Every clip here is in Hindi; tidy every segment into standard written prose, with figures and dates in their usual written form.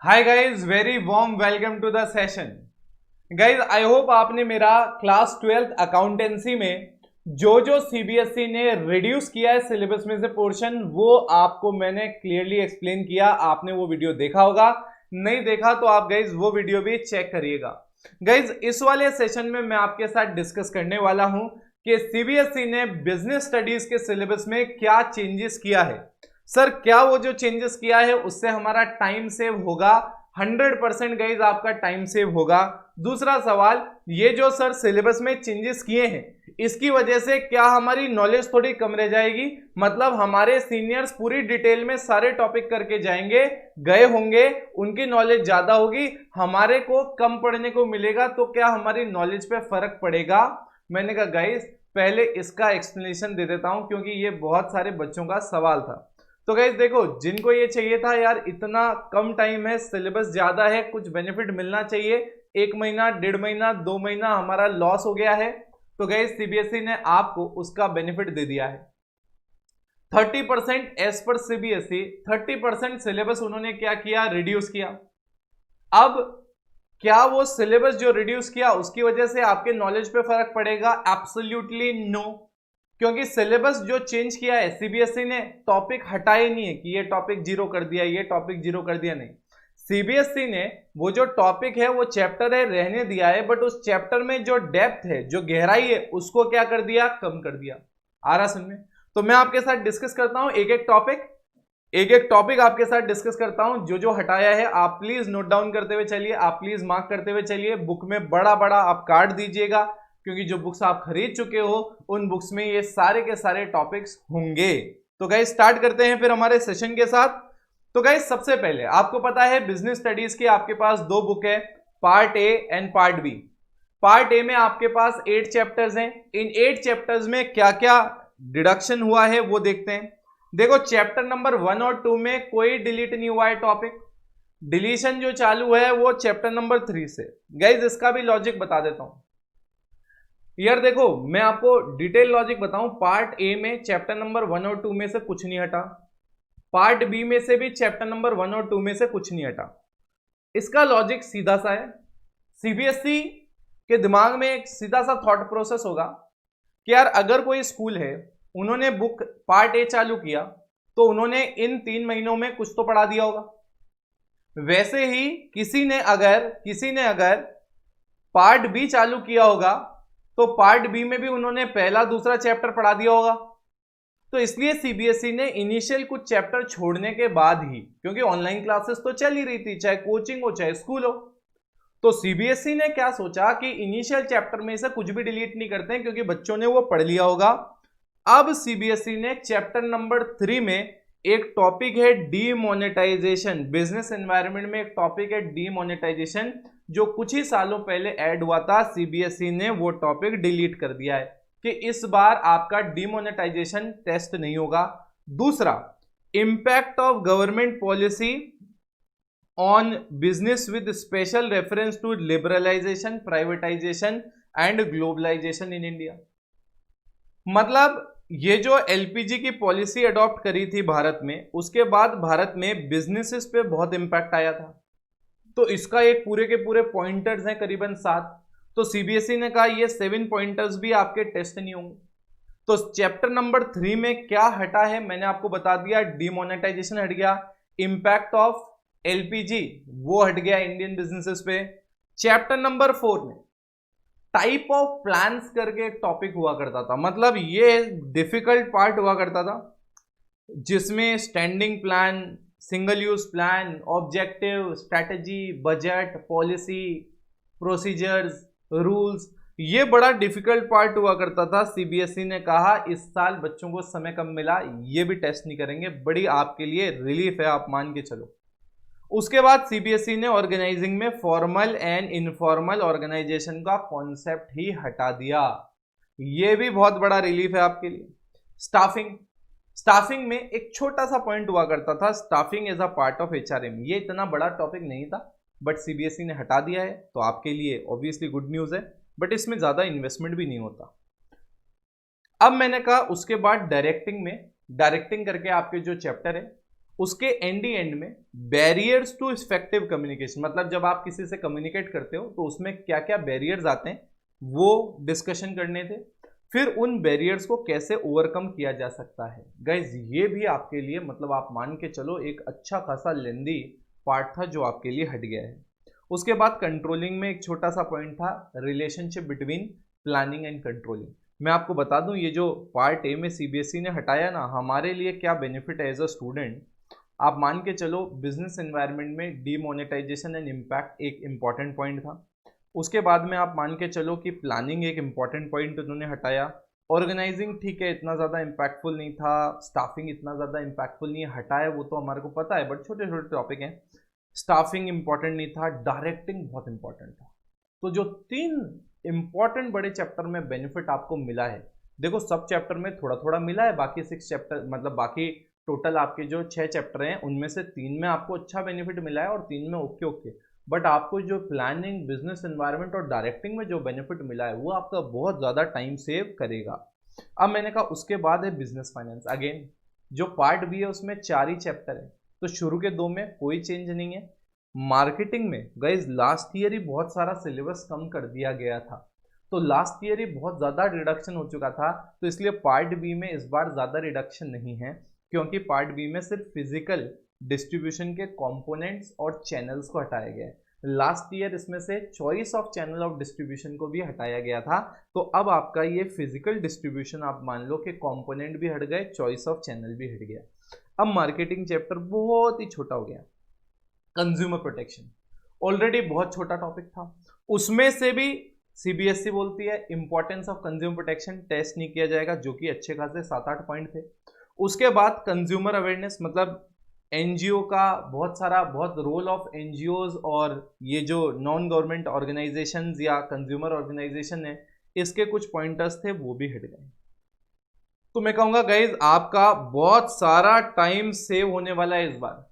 Hi guys, very warm welcome to the session. Guys, I hope आपने मेरा क्लास 12th अकाउंटेंसी में जो सीबीएसई ने रिड्यूस किया है सिलेबस में से पोर्शन, वो आपको मैंने क्लियरली एक्सप्लेन किया। आपने वो वीडियो देखा होगा, नहीं देखा तो आप गाइज वो वीडियो भी चेक करिएगा। गाइज, इस वाले सेशन में मैं आपके साथ डिस्कस करने वाला हूं कि सीबीएसई ने बिजनेस स्टडीज के सिलेबस में क्या चेंजेस किया है। सर, क्या वो जो चेंजेस किया है उससे हमारा टाइम सेव होगा? 100% गाइज आपका टाइम सेव होगा। दूसरा सवाल, ये जो सर सिलेबस में चेंजेस किए हैं इसकी वजह से क्या हमारी नॉलेज थोड़ी कम रह जाएगी? मतलब हमारे सीनियर्स पूरी डिटेल में सारे टॉपिक करके जाएंगे, गए होंगे, उनकी नॉलेज ज्यादा होगी, हमारे को कम पढ़ने को मिलेगा, तो क्या हमारी नॉलेज पे फर्क पड़ेगा? मैंने कहा गाइज पहले इसका एक्सप्लेनेशन दे देता हूं, क्योंकि ये बहुत सारे बच्चों का सवाल था। तो गाइस देखो, जिनको ये चाहिए था यार इतना कम टाइम है, सिलेबस ज्यादा है, कुछ बेनिफिट मिलना चाहिए, 1 महीना, 1.5 महीना, 2 महीना हमारा लॉस हो गया है, तो गाइस सीबीएसई ने आपको उसका बेनिफिट दे दिया है। 30% एज पर सीबीएसई 30% सिलेबस उन्होंने क्या किया? रिड्यूस किया। अब क्या वो सिलेबस जो रिड्यूस किया उसकी वजह से आपके नॉलेज पे फर्क पड़ेगा? Absolutely no. क्योंकि सिलेबस जो चेंज किया है सीबीएसई ने, टॉपिक हटाए नहीं है कि ये टॉपिक जीरो कर दिया, ये टॉपिक जीरो कर दिया, नहीं। सीबीएसई ने वो जो टॉपिक है, वो चैप्टर है, रहने दिया है, बट उस चैप्टर में जो डेप्थ है, जो गहराई है, उसको क्या कर दिया? कम कर दिया। आ रहा समझ में? तो मैं आपके साथ डिस्कस करता हूं एक एक टॉपिक आपके साथ डिस्कस करता हूं। जो जो हटाया है आप प्लीज नोट डाउन करते हुए चलिए, आप प्लीज मार्क करते हुए चलिए, बुक में बड़ा बड़ा आप काट दीजिएगा, क्योंकि जो बुक्स आप खरीद चुके हो उन बुक्स में ये सारे के सारे टॉपिक्स होंगे। तो गाइस स्टार्ट करते हैं फिर हमारे सेशन के साथ। तो गाइस सबसे पहले आपको पता है बिजनेस स्टडीज की आपके पास 2 बुक है, part A and part B. Part A में आपके पास 8 चैप्टर्स हैं। इन 8 चैप्टर्स में क्या क्या डिडक्शन हुआ है वो देखते हैं। देखो, चैप्टर नंबर 1 और 2 में कोई डिलीट नहीं हुआ है टॉपिक। डिलीशन जो चालू है वो चैप्टर नंबर 3 से। गाइस इसका भी लॉजिक बता देता हूं। यार देखो, मैं आपको डिटेल लॉजिक बताऊं। पार्ट ए में चैप्टर नंबर 1 और 2 में से कुछ नहीं हटा, पार्ट बी में से भी चैप्टर नंबर 1 और 2 में से कुछ नहीं हटा। इसका लॉजिक सीधा सा है। सीबीएसई के दिमाग में एक सीधा सा थॉट प्रोसेस होगा कि यार अगर कोई स्कूल है, उन्होंने बुक पार्ट ए चालू किया, तो उन्होंने इन 3 महीनों में कुछ तो पढ़ा दिया होगा। वैसे ही किसी ने अगर पार्ट बी चालू किया होगा, तो पार्ट बी में भी उन्होंने पहला दूसरा चैप्टर पढ़ा दिया होगा। तो इसलिए सीबीएसई ने इनिशियल कुछ चैप्टर छोड़ने के बाद ही, क्योंकि ऑनलाइन क्लासेस तो चल ही रही थी, चाहे कोचिंग हो चाहे स्कूल हो, तो सीबीएसई ने क्या सोचा कि इनिशियल चैप्टर में से कुछ भी डिलीट नहीं करते हैं, क्योंकि बच्चों ने वो पढ़ लिया होगा। अब सीबीएसई ने चैप्टर नंबर 3 में एक टॉपिक है डीमोनेटाइजेशन। बिजनेस एनवायरनमेंट में एक टॉपिक है डीमोनेटाइजेशन, जो कुछ ही सालों पहले ऐड हुआ था। सीबीएसई ने वो टॉपिक डिलीट कर दिया है कि इस बार आपका डीमोनेटाइजेशन टेस्ट नहीं होगा। दूसरा, impact of government policy on business with special reference to liberalisation, privatisation and globalisation in India. मतलब ये जो एलपीजी की पॉलिसी अडॉप्ट करी थी भारत में, उसके बाद भारत में बिजनेसेस पे बहुत इंपैक्ट आया था। तो इसका एक पूरे के पूरे पॉइंटर्स हैं, करीबन 7। तो सीबीएसई ने कहा ये 7 पॉइंटर्स भी आपके टेस्ट नहीं होंगे। तो चैप्टर नंबर 3 में क्या हटा है मैंने आपको बता दिया। डिमोनेटाइजेशन हट गया, इंपैक्ट ऑफ एलपीजी वो हट गया इंडियन बिजनेसेस पे। चैप्टर नंबर 4 में टाइप ऑफ प्लान्स करके एक टॉपिक हुआ करता था। मतलब ये डिफिकल्ट पार्ट हुआ करता था, जिसमें standing plan, single use plan, objective, strategy, budget, policy, procedures, rules, ये बड़ा डिफिकल्ट पार्ट हुआ करता था। सीबीएसई ने कहा इस साल बच्चों को समय कम मिला, ये भी टेस्ट नहीं करेंगे। बड़ी आपके लिए रिलीफ है, आप मान के चलो। उसके बाद सीबीएसई ने ऑर्गेनाइजिंग में फॉर्मल एंड इनफॉर्मल ऑर्गेनाइजेशन का कॉन्सेप्ट ही हटा दिया। ये भी बहुत बड़ा रिलीफ है आपके लिए। स्टाफिंग में एक छोटा सा पॉइंट हुआ करता था, staffing as a part of HRM. ये इतना बड़ा टॉपिक नहीं था, बट सीबीएसई ने हटा दिया है, तो आपके लिए ऑब्वियसली गुड न्यूज है, बट इसमें ज्यादा इन्वेस्टमेंट भी नहीं होता। अब मैंने कहा उसके बाद डायरेक्टिंग करके आपके जो चैप्टर है, उसके एंड में बैरियर्स टू इफेक्टिव कम्युनिकेशन, मतलब जब आप किसी से कम्युनिकेट करते हो तो उसमें क्या क्या बैरियर्स आते हैं वो डिस्कशन करने थे। फिर उन बैरियर्स को कैसे ओवरकम किया जा सकता है। गाइज ये भी आपके लिए मतलब आप मान के चलो एक अच्छा खासा लेंदी पार्ट था जो आपके लिए हट गया है। उसके बाद कंट्रोलिंग में एक छोटा सा पॉइंट था, relationship between planning and controlling. मैं आपको बता दूं ये जो पार्ट ए में सीबीएसई ने हटाया ना, हमारे लिए क्या बेनिफिट है एज अ स्टूडेंट। आप मान के चलो बिजनेस एनवायरनमेंट में डीमोनेटाइजेशन एंड इम्पैक्ट एक इंपॉर्टेंट पॉइंट था। उसके बाद में आप मान के चलो कि प्लानिंग एक इंपॉर्टेंट पॉइंट उन्होंने हटाया। ऑर्गेनाइजिंग ठीक है इतना ज़्यादा इम्पैक्टफुल नहीं था, स्टाफिंग इतना ज़्यादा इम्पैक्टफुल नहीं है, हटाया वो तो हमारे को पता है, बट छोटे छोटे टॉपिक हैं। स्टाफिंग इंपॉर्टेंट नहीं था, डायरेक्टिंग बहुत इंपॉर्टेंट था। तो जो 3 इंपॉर्टेंट बड़े चैप्टर में बेनिफिट आपको मिला है, देखो सब चैप्टर में थोड़ा थोड़ा मिला है, बाकी 6 चैप्टर मतलब बाकी टोटल आपके जो 6 चैप्टर हैं उनमें से 3 में आपको अच्छा बेनिफिट मिला है और 3 में ओके ओके। बट आपको जो प्लानिंग, बिजनेस एनवायरनमेंट और डायरेक्टिंग में जो बेनिफिट मिला है वो आपका बहुत ज़्यादा टाइम सेव करेगा। अब मैंने कहा उसके बाद है बिजनेस फाइनेंस। अगेन जो पार्ट बी है उसमें 4 ही चैप्टर है, तो शुरू के 2 में कोई चेंज नहीं है। मार्केटिंग में गाइज लास्ट ईयर ही बहुत सारा सिलेबस कम कर दिया गया था, तो लास्ट ईयर ही बहुत ज़्यादा रिडक्शन हो चुका था, तो इसलिए पार्ट बी में इस बार ज़्यादा रिडक्शन नहीं है, क्योंकि पार्ट बी में सिर्फ फिजिकल डिस्ट्रीब्यूशन के कंपोनेंट्स और चैनल्स को हटाया गया है। लास्ट ईयर इसमें से choice of channel of distribution को भी हटाया गया था, तो अब आपका ये फिजिकल डिस्ट्रीब्यूशन आप मान लो कि कंपोनेंट भी हट गए, चॉइस ऑफ चैनल भी हट गया। अब मार्केटिंग चैप्टर बहुत ही छोटा हो गया। कंज्यूमर प्रोटेक्शन ऑलरेडी बहुत छोटा टॉपिक था, उसमें से भी सीबीएसई बोलती है importance of consumer protection test नहीं किया जाएगा, जो कि अच्छे खासे 7-8 पॉइंट थे। उसके बाद कंज्यूमर अवेयरनेस, मतलब एनजीओ का बहुत रोल ऑफ एनजीओज और ये जो नॉन गवर्नमेंट ऑर्गेनाइजेशंस या कंज्यूमर ऑर्गेनाइजेशन है इसके कुछ पॉइंटर्स थे वो भी हट गए। तो मैं कहूंगा गाइज आपका बहुत सारा टाइम सेव होने वाला है, इस बार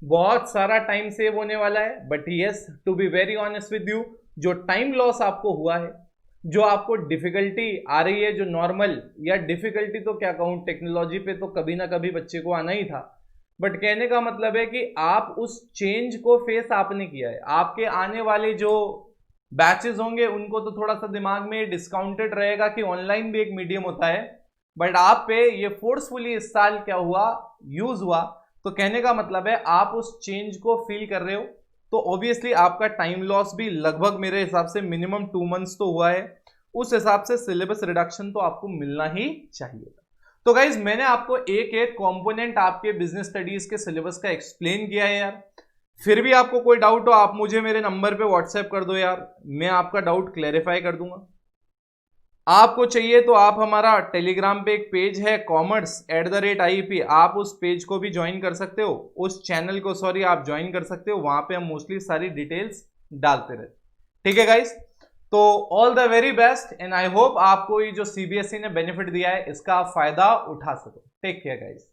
बहुत सारा टाइम सेव होने वाला है। But yes to be very honest with you, जो टाइम लॉस आपको हुआ है, जो आपको डिफिकल्टी आ रही है, जो नॉर्मल या डिफिकल्टी तो क्या कहूं, टेक्नोलॉजी पे तो कभी ना कभी बच्चे को आना ही था, बट कहने का मतलब है कि आप उस चेंज को फेस आपने किया है। आपके आने वाले जो बैचेस होंगे उनको तो थोड़ा सा दिमाग में डिस्काउंटेड रहेगा कि ऑनलाइन भी एक मीडियम होता है, बट आप पे ये फोर्सफुली इस साल क्या हुआ, यूज हुआ। तो कहने का मतलब है आप उस चेंज को फील कर रहे हो, तो ऑब्वियसली आपका टाइम लॉस भी लगभग मेरे हिसाब से मिनिमम 2 मंथ्स तो हुआ है। उस हिसाब से सिलेबस रिडक्शन तो आपको मिलना ही चाहिए। तो गाइज मैंने आपको एक एक कंपोनेंट आपके बिजनेस स्टडीज के सिलेबस का एक्सप्लेन किया है यार। फिर भी आपको कोई डाउट हो आप मुझे मेरे नंबर पे व्हाट्सएप कर दो यार, मैं आपका डाउट क्लैरिफाई कर दूंगा। आपको चाहिए तो आप हमारा टेलीग्राम पे एक पेज है commerce@IEP, आप उस पेज को भी ज्वाइन कर सकते हो, उस चैनल को सॉरी आप ज्वाइन कर सकते हो, वहां पे हम मोस्टली सारी डिटेल्स डालते रहते। ठीक है गाइस, तो all the very best and I hope आपको ये जो सीबीएसई ने बेनिफिट दिया है इसका आप फायदा उठा सको। Take care guys.